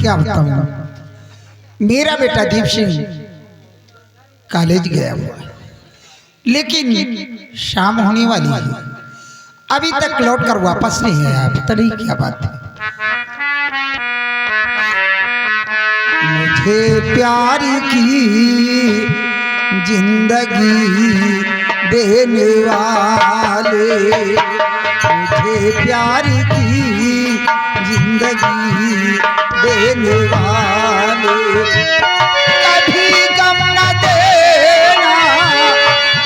क्या बताऊं, मेरा बेटा दीप सिंह कॉलेज गया हुआ है, लेकिन शाम होने वाली है, अभी तक लौट कर वापस नहीं आया। पता नहीं क्या बात है। मुझे प्यार की जिंदगी देने वाले, मुझे प्यार की जिंदगी देने वाले, कभी गम न देना,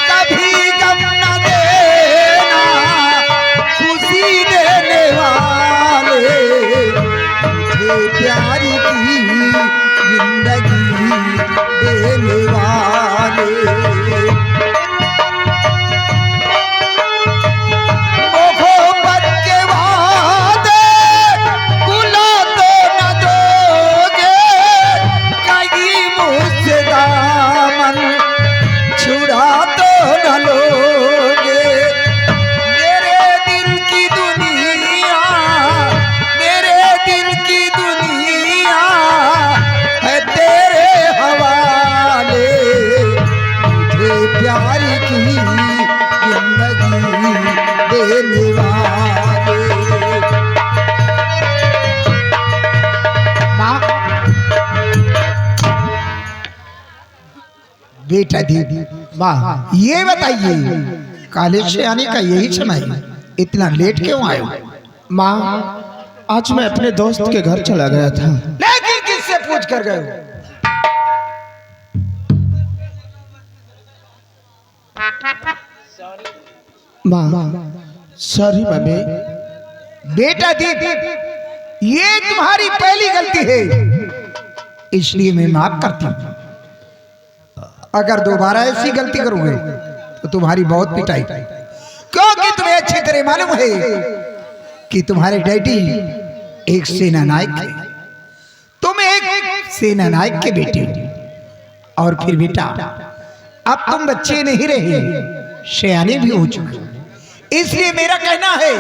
कभी गम न देना, खुशी देने वाले, मुझे प्यार की जिंदगी देने वाले। बेटा दीदी, माँ ये बताइए, कॉलेज से आने का यही समय है, इतना लेट क्यों आए हो? माँ आज मैं अपने दोस्त के घर चला गया था। लेकिन किससे पूछ कर गए हो? माँ सॉरी मम्मी। बेटा दीदी, ये तुम्हारी पहली गलती है, इसलिए मैं माफ करती हूँ। अगर दोबारा ऐसी गलती करोगे तो तुम्हारी बहुत पिटाई, क्योंकि तुम्हें अच्छी तरह मालूम है कि तुम्हारे डैडी एक सेना नायक है, तुम एक सेना नायक के बेटे हो। और फिर बेटा, अब तुम बच्चे नहीं रहे, सयाने भी हो चुके, इसलिए मेरा कहना है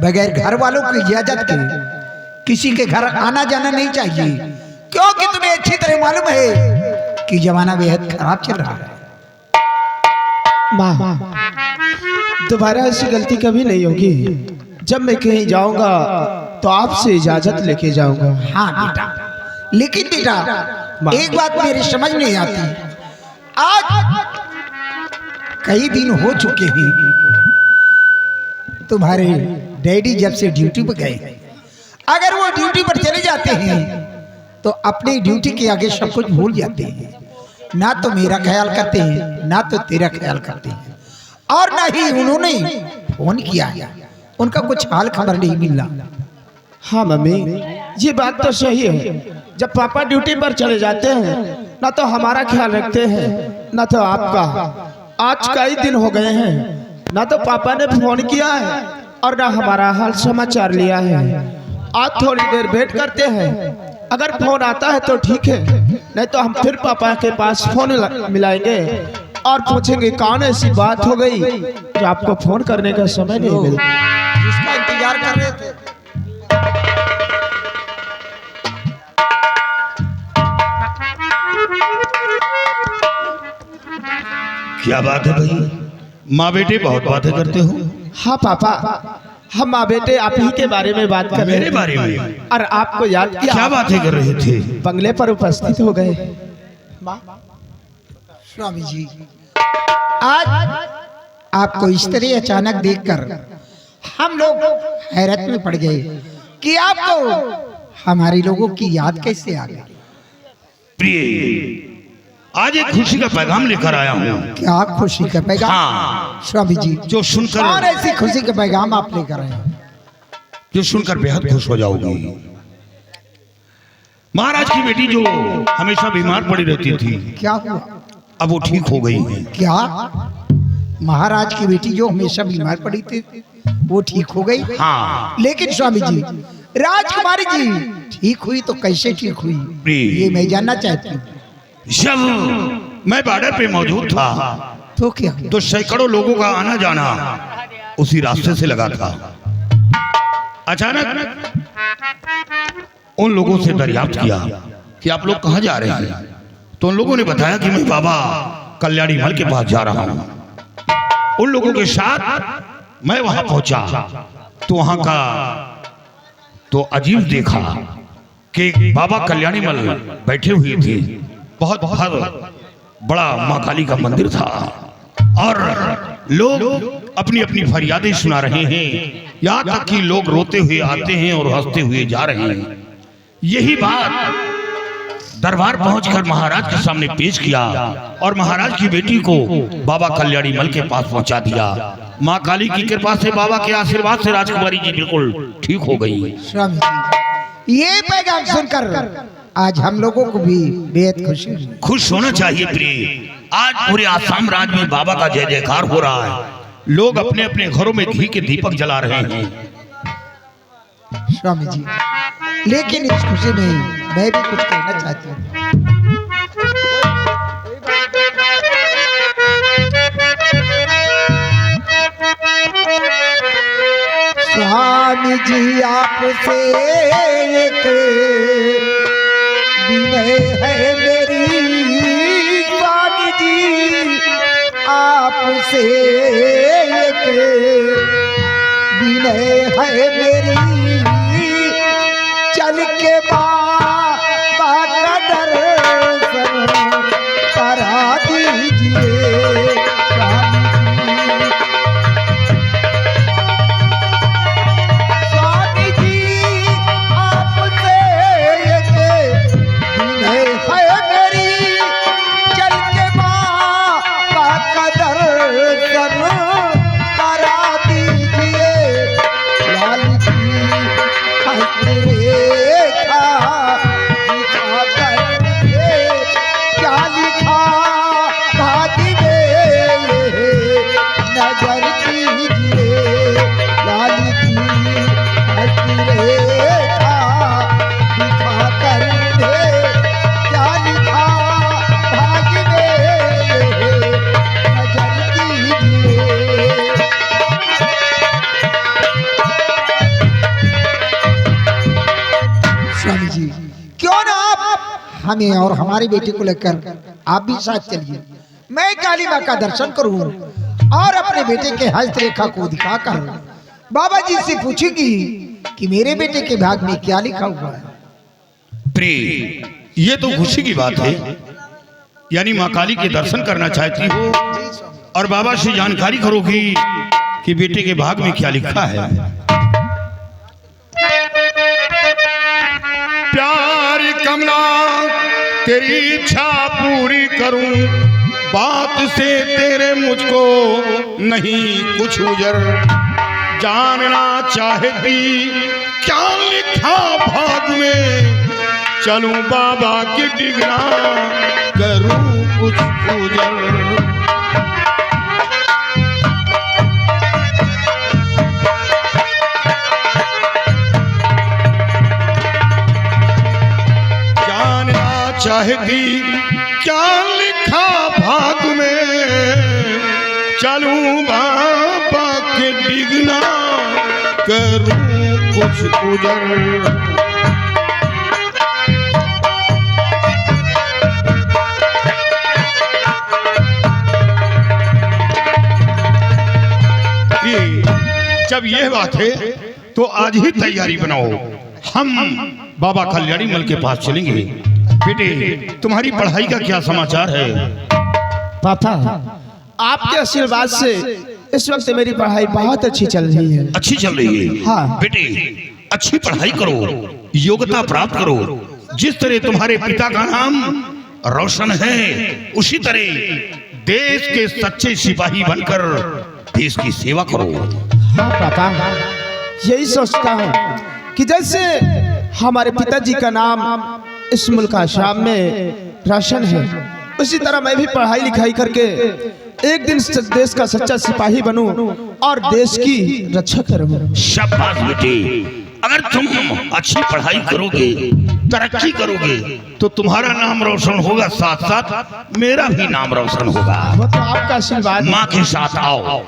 बगैर घर वालों की इजाजत के किसी के घर आना जाना नहीं चाहिए, क्योंकि तुम्हें अच्छी तरह मालूम है कि जमाना बेहद खराब चल रहा है। माँ दोबारा ऐसी गलती कभी नहीं होगी। जब मैं कहीं जाऊंगा तो आपसे इजाजत लेके जाऊंगा। हाँ बेटा, लेकिन बेटा एक बात मेरी समझ नहीं आती, आज कई दिन हो चुके हैं तुम्हारे डैडी जब से ड्यूटी पर गए, अगर वो ड्यूटी पर चले जाते हैं तो अपनी ड्यूटी के आगे सब कुछ भूल जाते हैं, ना तो मेरा ख्याल करते हैं ना तो तेरा ख्याल करते हैं, और ना ही उन्होंने फोन किया है, उनका कुछ हाल खबर नहीं मिला। हाँ मम्मी ये बात तो सही है, जब पापा ड्यूटी पर चले जाते हैं ना तो हमारा ख्याल रखते हैं ना तो आपका। आज कई दिन हो गए हैं ना तो पापा ने फोन किया है और ना हमारा हाल समाचार लिया है। आज थोड़ी देर वेट करते हैं, अगर फोन आता है तो ठीक है, नहीं तो हम फिर पापा के पास फोन मिलाएंगे और पूछेंगे कौन ऐसी बात हो गई जो आपको फोन करने का समय नहीं मिला। जिसका इंतजार कर रहे थे। क्या बात है भाई, माँ बेटे बहुत बातें करते हो। हाँ पापा, हम माँ बेटे आप ही के बारे में बात कर रहे मेरे थे बारे में? और आपको याद किया। क्या बातें कर रहे थे? बंगले पर उपस्थित हो गए। स्वामी जी, आज आपको इस तरह अचानक देखकर हम लोग हैरत में पड़ गए कि आपको हमारे लोगों की याद कैसे आ गई। प्रिय, आज एक खुशी का पैगाम लेकर आया हूँ। क्या खुशी का पैगाम? हाँ, स्वामी जी, जो सुनकर और ऐसी खुशी का पैगाम आप लेकर आए? जो सुनकर बेहद खुश हो जाओगी। महाराज की बेटी जो हमेशा बीमार पड़ी रहती थी, क्या हुआ? अब वो ठीक हो गई है। क्या महाराज की बेटी जो हमेशा बीमार पड़ी थी वो ठीक हो गई? हाँ। लेकिन स्वामी जी, राजकुमारी जी ठीक हुई तो कैसे ठीक हुई, ये मैं जानना चाहती हूँ। जब मैं बॉर्डर पे मौजूद था तो क्या हुआ? तो सैकड़ों लोगों का आना जाना उसी रास्ते से लगा था। अचानक उन लोगों से दरियाफ्त किया कि आप लोग कहाँ जा रहे हैं। तो उन लोगों ने बताया कि मैं बाबा कल्याणी मल के पास जा रहा हूँ। उन लोगों के साथ मैं वहां पहुंचा तो वहां का तो अजीब देखा कि बाबा कल्याणी मल बैठे हुए थे। बहुत बड़ा माँ काली का मंदिर था और लोग अपनी अपनी फरियादें सुना रहे हैं। यहाँ तक कि लोग रोते हुए आते हैं और हंसते हुए जा रहे हैं। यही बात दरबार पहुंचकर महाराज के सामने पेश किया और महाराज की बेटी को बाबा कल्याणी मल के पास पहुंचा दिया। माँ काली की कृपा से, बाबा के आशीर्वाद से राजकुमारी जी बिल्कुल ठीक हो गई। स्वामी जी, ये पैगाम सुनकर आज हम लोगों को भी बेहद खुशी हुई। खुश होना चाहिए प्रिय। आज पूरे आसाम राज्य में बाबा का जय जयकार हो रहा है। लोग अपने अपने घरों में घी के दीपक जला रहे हैं। स्वामी जी, लेकिन इस खुशी में मैं भी कुछ कहना चाहती हूँ। स्वामी जी, आपसे एक विनय है मेरी। स्वामी जी, आपसे एक विनय है मेरी। चल के बाबा का दर्शन करा दीजिए। स्वामी जी, आपसे एक विनय है मेरी। चल के बाबा का दर्शन करा दीजिए। लाल की रेखा दिखा करके क्या लिखा भाग्य में नजर कीजिए। लाल की रेखा दिखा करके क्या लिखा भाग्य में नजर कीजिए। स्वामी जी, क्यों ना आप हमें और हमारी बेटी को लेकर आप भी साथ चलिए। मैं काली माँ का दर्शन करूं और अपने बेटे के हस्तरेखा को दिखाकर बाबा जी से पूछेगी कि मेरे बेटे के भाग में क्या लिखा हुआ है। प्रिय, ये तो खुशी की बात है। यानी माँ काली के दर्शन करना चाहती हो और बाबा से जानकारी करोगी कि बेटे के भाग में क्या लिखा है। प्यार कमला तेरी इच्छा पूरी करूं, बात से तेरे मुझको नहीं कुछ उजर। जानना चाहती क्या लिखा भाग में, चलूं बाबा की डिगना करूं कुछ उजर। चाहती क्या लिखा भाग में, चलूं बाबा के डिगना करूं कुछ उजर। जब यह बात है तो आज ही तैयारी बनाओ, हम बाबा कल्याणी मल के पास चलेंगे। बेटे, तुम्हारी पढ़ाई का क्या समाचार है? पापा, आपके आशीर्वाद से इस वक्त मेरी पढ़ाई बहुत अच्छी चल रही है। अच्छी चल रही है? हाँ। बेटे, अच्छी पढ़ाई करो, योग्यता प्राप्त करो। जिस तरह तुम्हारे पिता का नाम रोशन है, उसी तरह देश के सच्चे सिपाही बनकर देश की सेवा करो। हाँ पापा, यही सोचता हूँ कि जैसे हमारे पिताजी का नाम इस मुल्क आसाम में रोशन है, उसी तरह मैं भी पढ़ाई लिखाई करके एक दिन देश का सच्चा सिपाही बनूं और देश की रक्षा करूं। शाबाश बेटे, अगर तुम अच्छी पढ़ाई करोगे, तरक्की करोगे तो तुम्हारा नाम रोशन होगा, साथ साथ मेरा भी नाम रोशन होगा। वो तो आपका आशीर्वाद। माँ के साथ आओ।